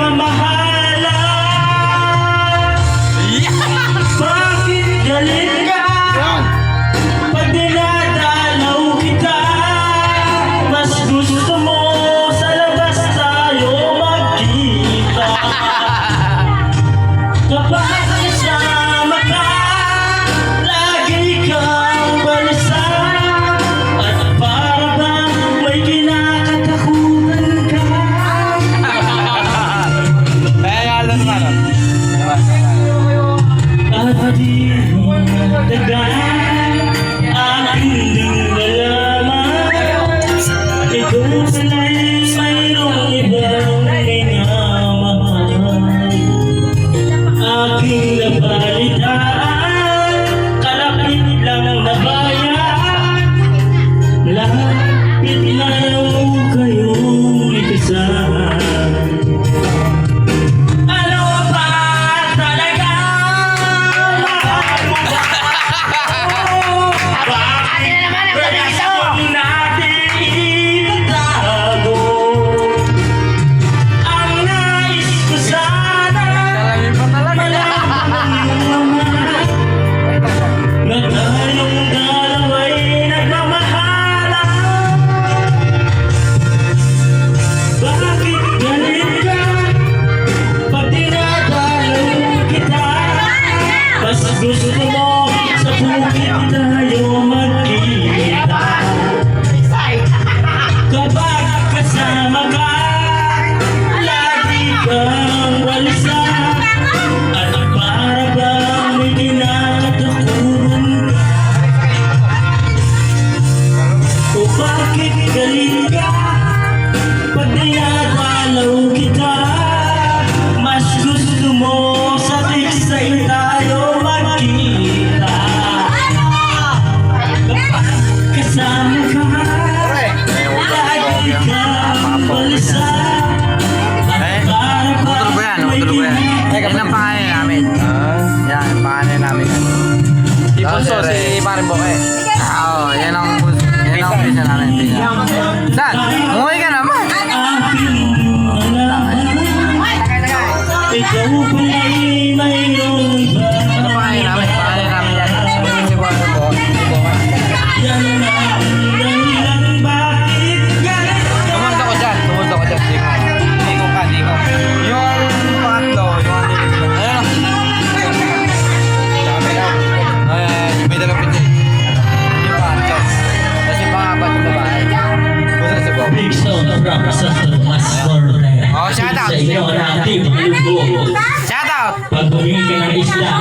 nagmamahala. Bakit galit ka pag dinadalaw kita? Mas gusto mo sa labas tayo magkita. Kapag kasama ka, lagi kang balisa. At para bang may kinakatakutan ka? At di mo tagal aking nalaman, ikaw sana'y mayroong ibang minamahal. Aking nabalitaan, kalapit lang na bayan, lapit na kayong ikasal. Ano ba talaga mahal mo ba? Bakit gusto natin itago? Ang nais ko sana na tayong dalawa'y nagmamahala. Bakit galit ka pag dinadalaw kita? Mas gusto mo sa bukid tayo magkita. Kapag kasama ka, lagi kang walisa. At para bang may kinakatakutan ka? O bakit galit ka pag dinadalaw kita? Mas gusto mo sa tiksay tayo magkita. Kapag kasama ka, lagi kang balisa. At para bang may Yan ang pangalan namin. Yan ang pangalan namin. Si Bunso, si Pare Boke. Oo, yan ang pisa namin. Saan? Umuwi ka naman. ikaw pala'y mayroong iba. Ano pangalan namin? Pangalan namin yan. Si Pare Boke. Yan ang dahilan bakit galit ka. Tumunta ko dyan. Diko ka. Yung pangatlo, yung ayun. Ayan, may dalawang pinto. Yung pangatlo. Tapos yung pangapat yung babae. Busa si Bob. Big Sound from sa Mas Borne. Oh, shout out. Sa inyo ang ating mga lunggo. Shout out! Pag bumili ka ng isla,